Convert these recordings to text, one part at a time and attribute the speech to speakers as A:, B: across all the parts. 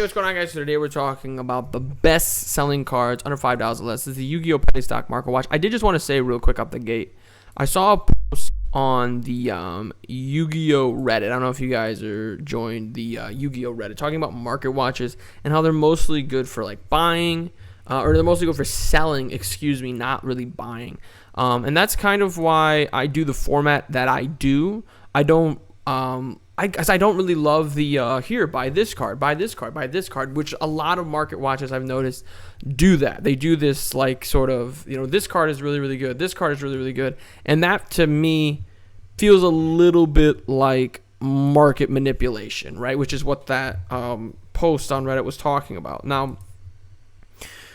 A: what's going on, guys? So today we're talking about the best-selling cards under $5 or less. This is the Yu-Gi-Oh! Penny Stock Market Watch. I did just want to say real quick up the gate, I saw a post on the Yu-Gi-Oh! Reddit. I don't know if you guys are joined the Yu-Gi-Oh! Reddit, talking about market watches and how they're mostly good for like buying, or they're mostly good for selling, not really buying. And that's kind of why I do the format that I do. I don't really love the here, buy this card, which a lot of market watches I've noticed do that. They do this like sort of, this card is really, really good. This card is really, really good. And that to me feels a little bit like market manipulation, right? Which is what that post on Reddit was talking about. Now,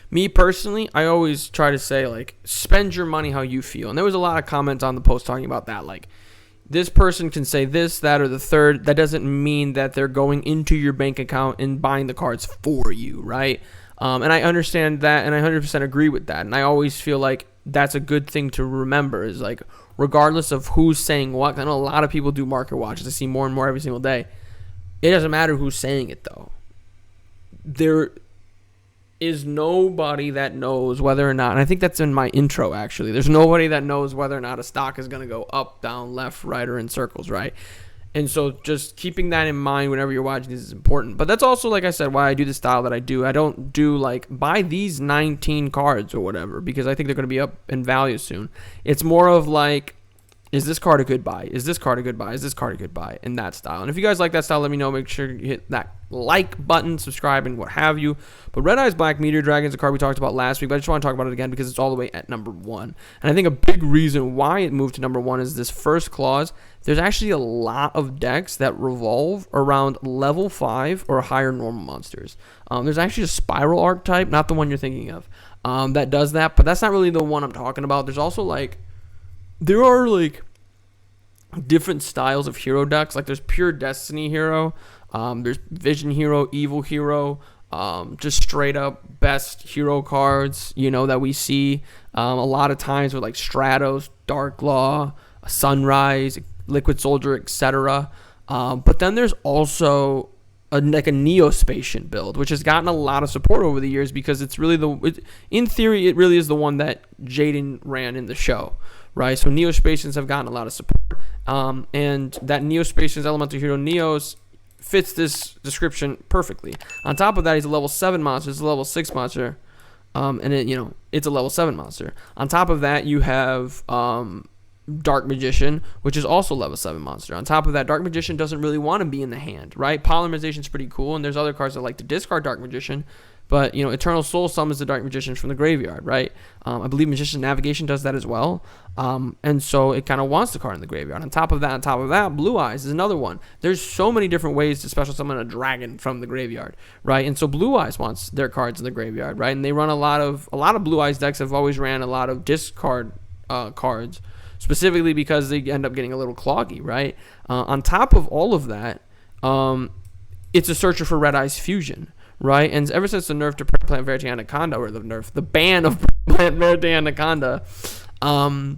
A: me personally, I always try to say like, spend your money how you feel. And there was a lot of comments on the post talking about that, like, this person can say this, that, or the third. That doesn't mean that they're going into your bank account and buying the cards for you, right? And I understand that, and I 100% agree with that. And I always feel like that's a good thing to remember is like, regardless of who's saying what, I know a lot of people do market watches. I see more and more every single day. It doesn't matter who's saying it, though. There is nobody that knows whether or not, and I think that's in my intro actually, there's nobody that knows whether or not a stock is going to go up, down, left, right, or in circles, right? And so just keeping that in mind whenever you're watching this is important. But that's also, like I said, why I do the style that I do. I don't do like buy these 19 cards or whatever because I think they're going to be up in value soon. It's more of like, is this card a good buy? Is this card a good buy? Is this card a good buy? In that style. And if you guys like that style, let me know. Make sure you hit that like button, subscribe, and what have you. But Red Eyes Black Meteor Dragon is a card we talked about last week, but I just want to talk about it again because it's all the way at number 1. And I think a big reason why it moved to number 1 is this first clause. There's actually a lot of decks that revolve around level 5 or higher normal monsters. There's actually a Spiral archetype, not the one you're thinking of, that does that, but that's not really the one I'm talking about. There's also like, there are like different styles of hero decks. Like there's pure Destiny hero, there's Vision hero, Evil hero, just straight up best hero cards, that we see a lot of times with like Stratos, Dark Law, Sunrise, Liquid Soldier, etc. But then there's also a Neospatian build, which has gotten a lot of support over the years because it's really in theory, it really is the one that Jaden ran in the show. Right, so Neospatians have gotten a lot of support, and that Neospatians Elemental Hero Neos fits this description perfectly. On top of that, he's a level 7 monster, it's a level 6 monster, and it's a level 7 monster. On top of that, you have Dark Magician, which is also level 7 monster. On top of that, Dark Magician doesn't really want to be in the hand, right? Polymerization is pretty cool, and there's other cards that like to discard Dark Magician. But, Eternal Soul summons the Dark Magician from the graveyard, right? I believe Magician Navigation does that as well. And so it kind of wants the card in the graveyard. On top of that, Blue Eyes is another one. There's so many different ways to special summon a dragon from the graveyard, right? And so Blue Eyes wants their cards in the graveyard, right? And they run a lot of Blue Eyes decks have always ran a lot of discard cards, specifically because they end up getting a little cloggy, right? On top of all of that, it's a searcher for Red Eyes Fusion. Right, and ever since the nerf to Plant Verte Anaconda, or the ban of Plant Verte Anaconda, Red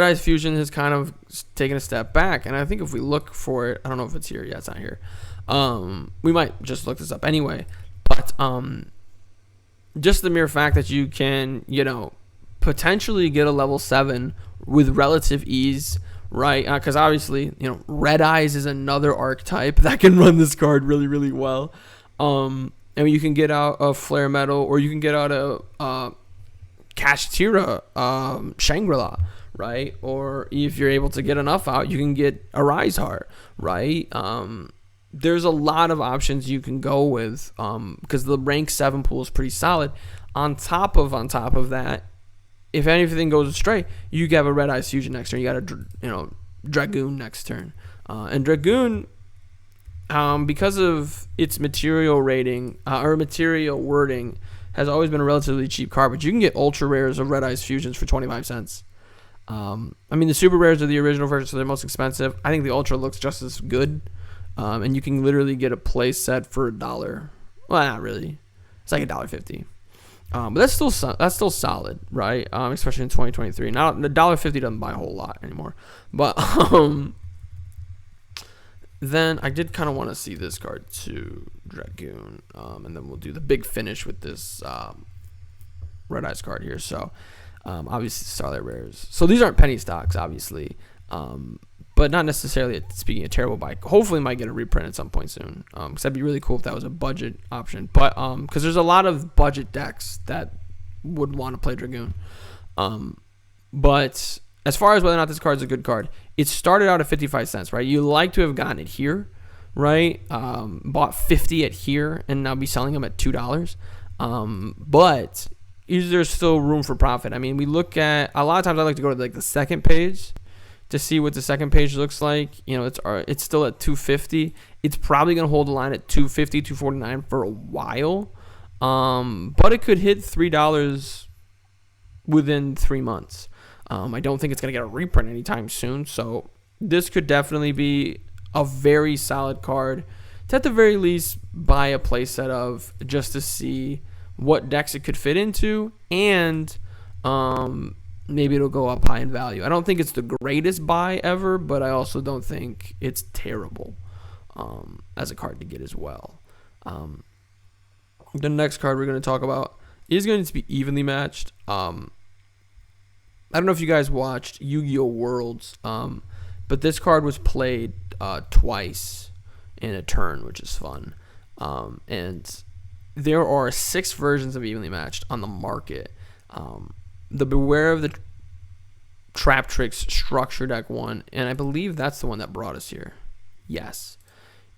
A: Eyes Fusion has kind of taken a step back. And I think if we look for it, I don't know if it's here. Yeah, it's not here. We might just look this up anyway. But just the mere fact that you can, potentially get a level 7 with relative ease. Right, because obviously, Red Eyes is another archetype that can run this card really, really well. And you can get out a Flare Metal, or you can get out a Kashtira Shangri-La, right? Or if you're able to get enough out, you can get a Rise Heart, right? There's a lot of options you can go with because the rank 7 pool is pretty solid. On top of that, if anything goes astray, you have a Red Eyes Fusion next turn. You got a Dragoon next turn, and Dragoon, because of its material rating or material wording, has always been a relatively cheap card. But you can get ultra rares of Red Eyes Fusions for 25 cents. The super rares are the original version, so they're most expensive. I think the ultra looks just as good, and you can literally get a play set for $1. Well, not really. It's like $1.50. But that's still solid, right? Especially in 2023. Now, the $1.50 doesn't buy a whole lot anymore. But Then I did kind of want to see this card too, Dragoon, and then we'll do the big finish with this Red Eyes card here. So obviously Starlight Rares. So these aren't penny stocks, obviously, but not necessarily speaking a terrible buy. Hopefully might get a reprint at some point soon, because that'd be really cool if that was a budget option. But because there's a lot of budget decks that would want to play Dragoon. But as far as whether or not this card is a good card, it started out at 55 cents, right? You like to have gotten it here, right? Bought 50 at here and now be selling them at $2. But is there still room for profit? I mean, we look at, a lot of times I like to go to like the second page to see what the second page looks like. You know, it's still at 250. It's probably going to hold the line at 250, 249 for a while. But it could hit $3 within 3 months. I don't think it's going to get a reprint anytime soon. So this could definitely be a very solid card to at the very least buy a playset of, just to see what decks it could fit into, and maybe it'll go up high in value. I don't think it's the greatest buy ever, but I also don't think it's terrible as a card to get as well. The next card we're going to talk about is going to be evenly matched. I don't know if you guys watched Yu-Gi-Oh! Worlds, but this card was played twice in a turn, which is fun. And there are 6 versions of evenly matched on the market. The Beware of the Trap Tricks Structure Deck one, and I believe that's the one that brought us here. Yes.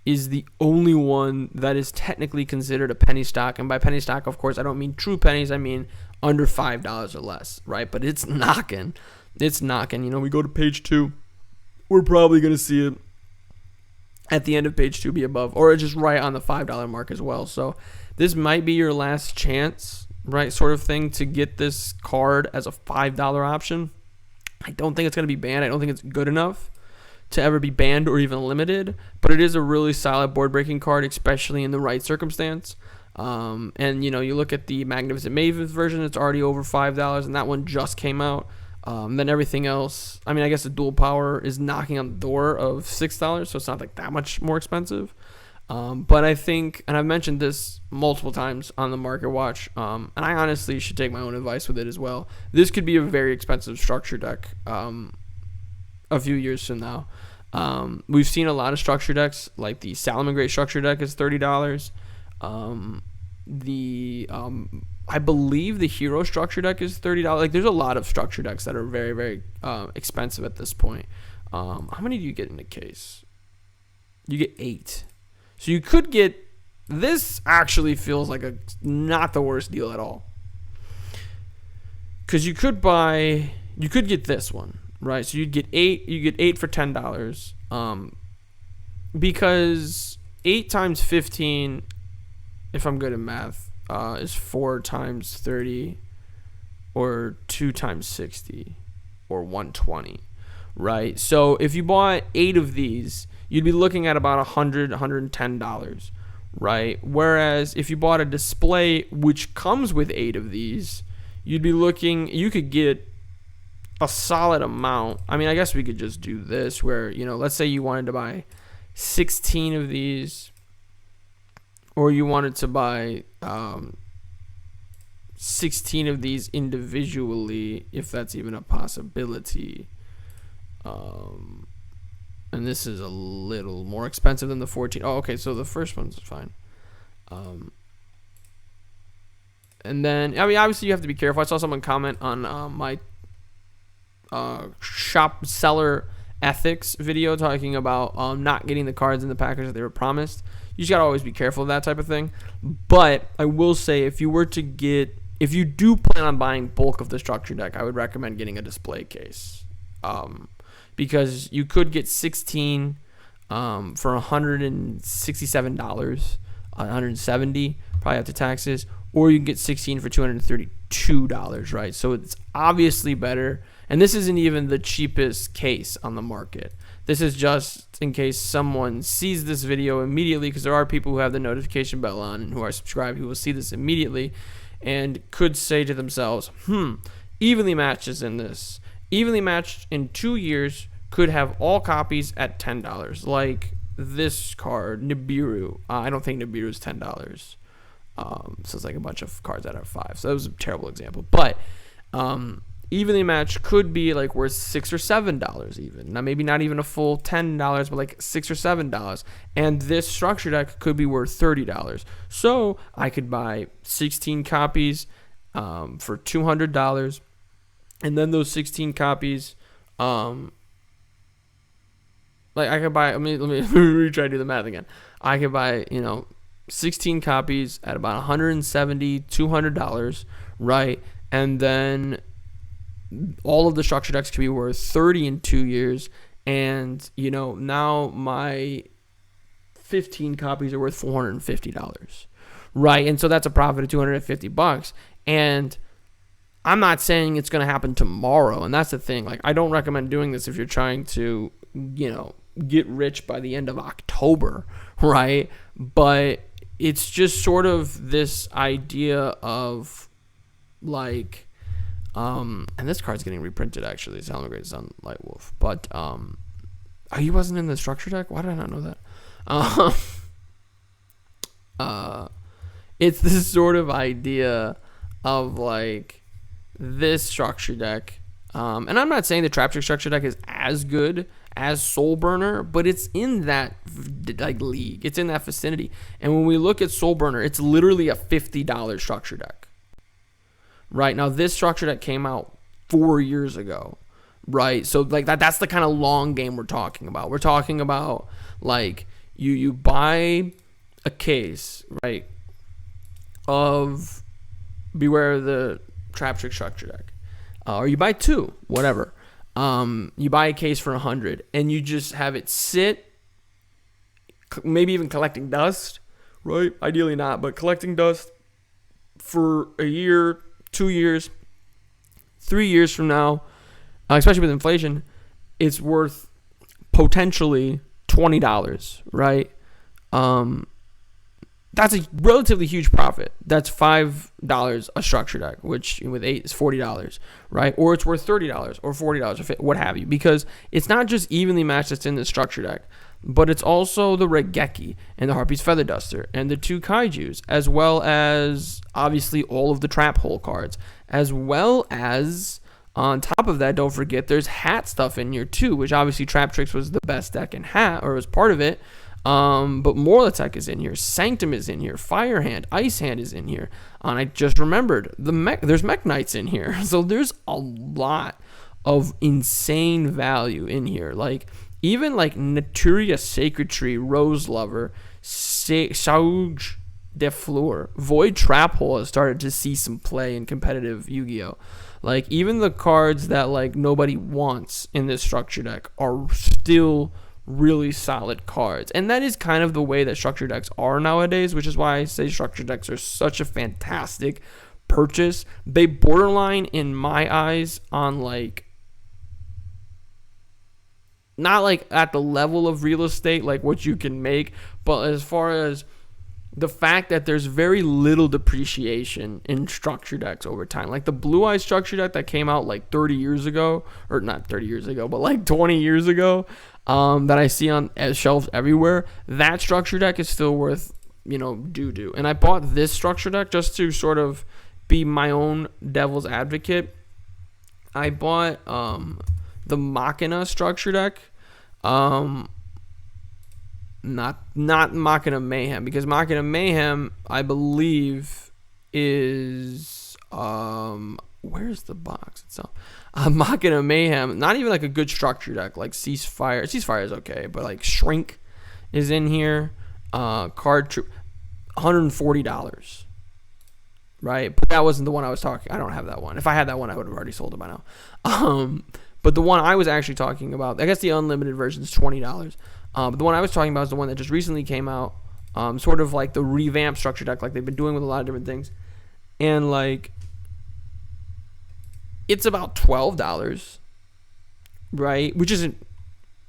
A: Is the only one that is technically considered a penny stock. And by penny stock, of course, I don't mean true pennies. I mean under $5 or less, right? But it's knocking. It's knocking. You know, we go to page 2. We're probably going to see it at the end of page 2 be above, or just right on the $5 mark as well. So this might be your last chance, right, sort of thing, to get this card as a $5 option. I don't think it's going to be banned. I don't think it's good enough to ever be banned or even limited, but it is a really solid board breaking card, especially in the right circumstance. And you know, you look at the Magnificent Maven's version, it's already over $5, and that one just came out. Then everything else, I mean, I guess the Dual Power is knocking on the door of $6, so it's not like that much more expensive. But I think, and I've mentioned this multiple times on the Market Watch, and I honestly should take my own advice with it as well. This could be a very expensive structure deck a few years from now. We've seen a lot of structure decks, like the Salamangreat structure deck is $30. I believe the Hero structure deck is $30. Like, there's a lot of structure decks that are very, very expensive at this point. How many do you get in a case? You get 8. So you could get, this actually feels like not the worst deal at all. Because you could get this one, right? So you get 8 for $10. Because 8 times 15, if I'm good at math, is 4 times 30, or 2 times 60, or 120, right? So if you bought 8 of these, you'd be looking at about $100, $110, right? Whereas if you bought a display which comes with 8 of these, you could get a solid amount. I mean, I guess we could just do this where, you know, let's say you wanted to buy 16 of these, or you wanted to buy 16 of these individually, if that's even a possibility. And this is a little more expensive than the 14. Oh, okay, so the first one's fine. And then, I mean, obviously you have to be careful. I saw someone comment on my shop seller ethics video talking about not getting the cards in the package that they were promised. You just gotta always be careful of that type of thing. But I will say, if you do plan on buying bulk of the structure deck, I would recommend getting a display case, because you could get 16 for $167, $170 probably after taxes, or you can get 16 for $232, right? So it's obviously better. And this isn't even the cheapest case on the market. This is just in case someone sees this video immediately, because there are people who have the notification bell on and who are subscribed who will see this immediately and could say to themselves, evenly matched is in this. Evenly matched in 2 years could have all copies at $10. Like, this card, Nibiru. I don't think Nibiru is $10. So it's like a bunch of cards out of 5. So that was a terrible example. But evenly matched could be like worth $6 or $7 even. Now maybe not even a full $10, but like $6 or $7. And this structure deck could be worth $30. So I could buy 16 copies for $200, and then those 16 copies, like I could buy. Let me retry to do the math again. I could buy 16 copies at about $170, $200, right? And then all of the structure decks could be worth $30 in 2 years, and now my 15 copies are worth $450, right? And so that's a profit of $250. And I'm not saying it's going to happen tomorrow, and that's the thing. Like, I don't recommend doing this if you're trying to get rich by the end of October, right? But it's just sort of this idea of like, and this card's getting reprinted actually. It's Helm Great Sun Light Wolf, but he wasn't in the structure deck. Why did I not know that? It's this sort of idea of like this structure deck, and I'm not saying the Trap Trick structure deck is as good as Soul Burner, but it's in that like league. It's in that vicinity. And when we look at Soul Burner, it's literally a $50 structure deck. Right now, this structure deck came out 4 years ago, right? So like that's the kind of long game we're talking about. We're talking about like you buy a case, right, of Beware the Trap Trick structure deck, or you buy 2, whatever. You buy a case for $100, and you just have it sit, maybe even collecting dust, right? Ideally not, but collecting dust for a year, 2 years, 3 years from now, especially with inflation, it's worth potentially $20, right? That's a relatively huge profit. That's $5 a structure deck, which with 8 is $40, right? Or it's worth $30 or $40 or what have you, because it's not just evenly matched that's in the structure deck, but it's also the Regeki and the Harpy's Feather Duster and the 2 Kaijus, as well as obviously all of the Trap Hole cards, as well as on top of that, don't forget there's hat stuff in here too, which obviously Trap Tricks was the best deck in hat, or was part of it. But Morlatek is in here, Sanctum is in here, Fire Hand, Ice Hand is in here, and I just remembered there's Mech Knights in here, so there's a lot of insane value in here. Like even like Naturia Sacred Tree, Rose Lover, Sauge de Fleur, Void Trap Hole has started to see some play in competitive Yu-Gi-Oh. Like even the cards that like nobody wants in this structure deck are still really solid cards, and that is kind of the way that structure decks are nowadays, which is why I say structure decks are such a fantastic purchase. They borderline in my eyes on like not like at the level of real estate, like what you can make, but as far as the fact that there's very little depreciation in structure decks over time. Like the Blue Eye structure deck that came out like 30 years ago, or not 30 years ago, but like 20 years ago, that I see on shelves everywhere, that structure deck is still worth, doo-doo. And I bought this structure deck just to sort of be my own devil's advocate. I bought the Machina structure deck. Not Machina Mayhem, because Machina Mayhem, I believe, is where's the box itself? Machina Mayhem, not even like a good structure deck, like Ceasefire. Ceasefire is okay, but like Shrink is in here. Card Troop, $140, right? But that wasn't the one I was talking. I don't have that one. If I had that one, I would have already sold it by now. But the one I was actually talking about, I guess the unlimited version is $20. But the one I was talking about is the one that just recently came out, sort of like the revamped structure deck, like they've been doing with a lot of different things. And like, it's about $12, right? Which isn't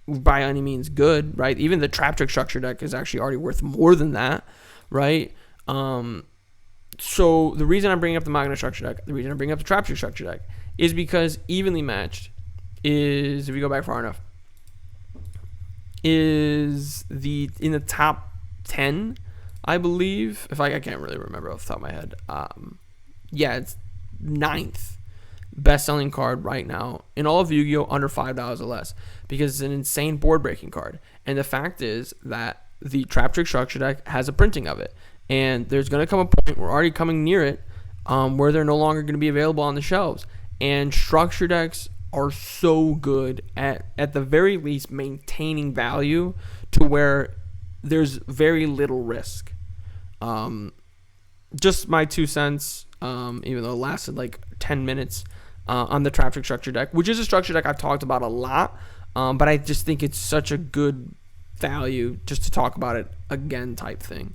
A: by any means good, right? Even the Trap Trick structure deck is actually already worth more than that, right? So the reason I'm bringing up the Magna structure deck, the reason I'm bringing up the Trap Trick structure deck, is because evenly matched is, if you go back far enough, is in the top 10, I believe. If I can't really remember off the top of my head. Yeah, it's ninth best-selling card right now in all of Yu-Gi-Oh! Under $5 or less, because it's an insane board-breaking card. And the fact is that the Trap Trick Structure Deck has a printing of it, and there's going to come a point, we're already coming near it, where they're no longer going to be available on the shelves. And structure decks are so good at the very least maintaining value to where there's very little risk. Just my 2 cents, even though it lasted like 10 minutes on the Trap Trick Structure Deck, which is a structure deck I've talked about a lot, but I just think it's such a good value just to talk about it again type thing.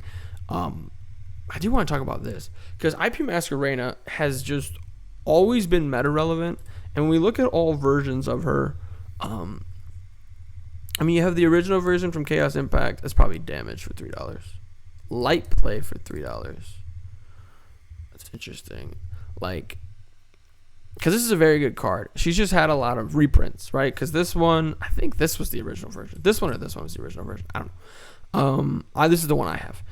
A: I do want to talk about this because IP Masquerena has just always been meta relevant, and when we look at all versions of her, I mean, you have the original version from Chaos Impact. That's probably Damage for $3. Light Play for $3. That's interesting. Like, because this is a very good card. She's just had a lot of reprints, right? Because this one, I think this was the original version. This one was the original version. I don't know. This is the one I have.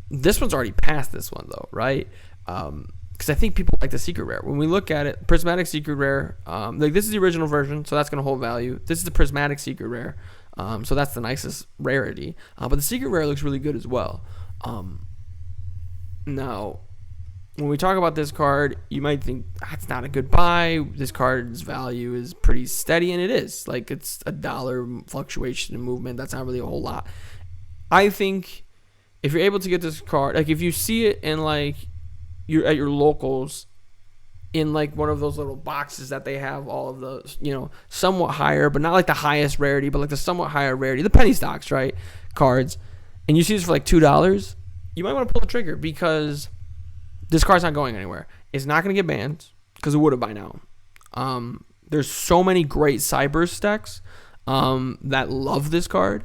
A: This one's already past this one, though, right? Because I think people like the secret rare. When we look at it, prismatic secret rare, like this is the original version, so that's going to hold value. This is the prismatic secret rare, so that's the nicest rarity. But the secret rare looks really good as well. Now, when we talk about this card, you might think that's not a good buy. This card's value is pretty steady, and it is. Like, it's $1 fluctuation in movement. That's not really a whole lot. I think if you're able to get this card, like if you see it in like you're at your locals in like one of those little boxes that they have all of the, you know, somewhat higher, but not like the highest rarity, but like the somewhat higher rarity, the penny stocks, right? Cards, and you see this for like $2, you might want to pull the trigger because this card's not going anywhere. It's not going to get banned because it would have by now. There's so many great Cyber decks that love this card.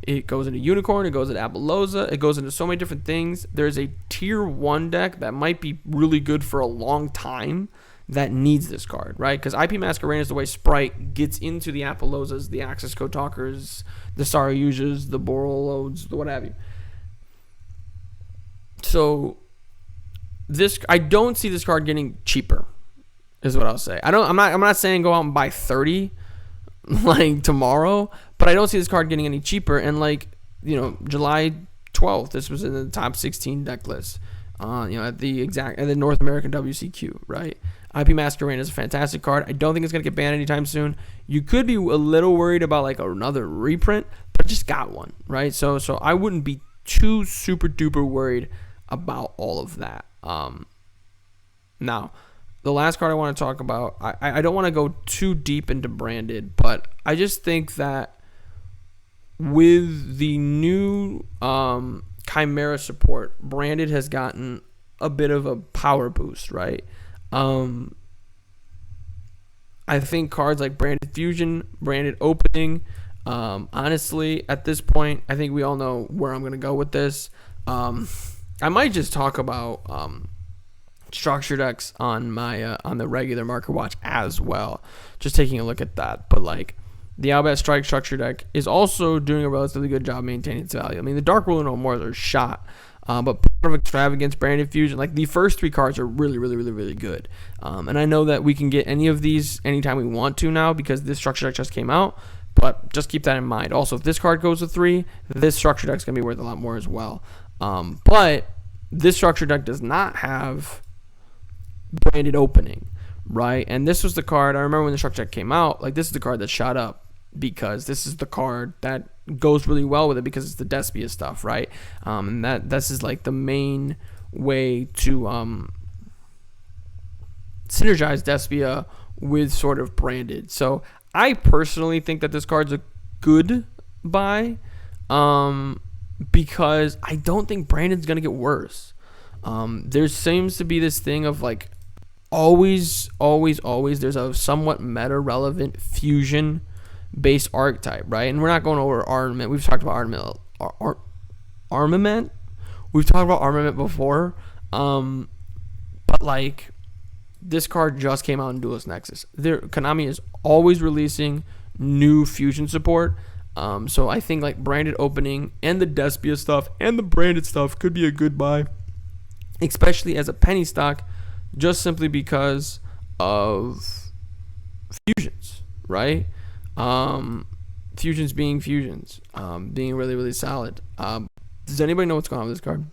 A: It goes into Unicorn, it goes into Appaloosa, it goes into so many different things. There's a tier 1 deck that might be really good for a long time that needs this card, right? Because IP Masquerena is the way Sprite gets into the Appaloosas, the Access Code Talkers, the Saryujas, the Borolodes, the what have you. So I don't see this card getting cheaper, is what I'll say. I'm not saying go out and buy 30 like tomorrow, but I don't see this card getting any cheaper. And like, you know, July 12th, this was in the top 16 deck list. You know, at the North American WCQ, right? IP Masquerena is a fantastic card. I don't think it's gonna get banned anytime soon. You could be a little worried about like another reprint, but just got one, right? So I wouldn't be too super duper worried about all of that. Now, the last card I want to talk about, I don't want to go too deep into branded, but I just think that with the new Chimera support, branded has gotten a bit of a power boost, right? I think cards like Branded Fusion, Branded Opening, honestly, at this point, I think we all know where I'm going to go with this. I might just talk about structure decks on my on the regular market watch as well, just taking a look at that. But like the Albat Strike structure deck is also doing a relatively good job maintaining its value. I mean, the Dark Ruler No More are shot, but part of Extravagance, Branded Fusion, like the first 3 cards are really, really, really, really good. And I know that we can get any of these anytime we want to now because this structure deck just came out. But just keep that in mind. Also, if this card goes to 3, this structure deck is going to be worth a lot more as well. But this structure deck does not have Branded Opening, right? And this was the card, I remember when the structure deck came out, like this is the card that shot up because this is the card that goes really well with it because it's the Despia stuff, right? And this is like the main way to synergize Despia with sort of Branded. So I personally think that this card's a good buy because I don't think Branded's going to get worse. There seems to be this thing of like always there's a somewhat meta relevant fusion based archetype, right? And we're not going over armament. We've talked about armament. We've talked about armament before. But like this card just came out in Duelist Nexus. Konami is always releasing new fusion support. So I think like branded opening and the Despia stuff and the branded stuff could be a good buy, especially as a penny stock, just simply because of fusions, right? Fusions being fusions, being really, really solid. Does anybody know what's going on with this card?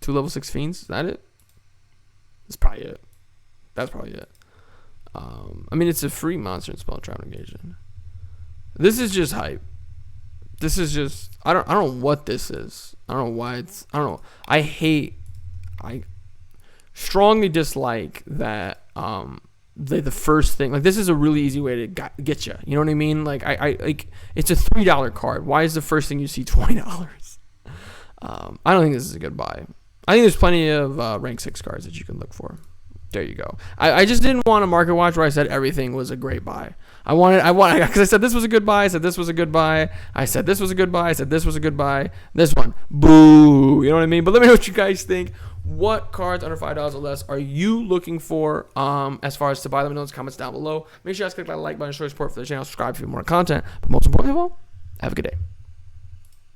A: 2 level 6 fiends, is that it? That's probably it. That's probably it. I mean, it's a free monster and spell trap negation. This is just hype. This is just I don't know what this is. I don't know why it's I don't know. I strongly dislike that the first thing, like, this is a really easy way to get you. You know what I mean? Like I like it's a $3 card. Why is the first thing you see $20? I don't think this is a good buy. I think there's plenty of rank 6 cards that you can look for. There you go. I just didn't want a market watch where I said everything was a great buy. I wanted because I said this was a good buy. I said this was a good buy. I said this was a good buy. I said this was a good buy. This one, boo. You know what I mean? But let me know what you guys think. What cards under $5 or less are you looking for? As far as to buy, let me know in the comments down below. Make sure you guys click that like button, show your support for the channel, subscribe for more content. But most importantly of all, have a good day.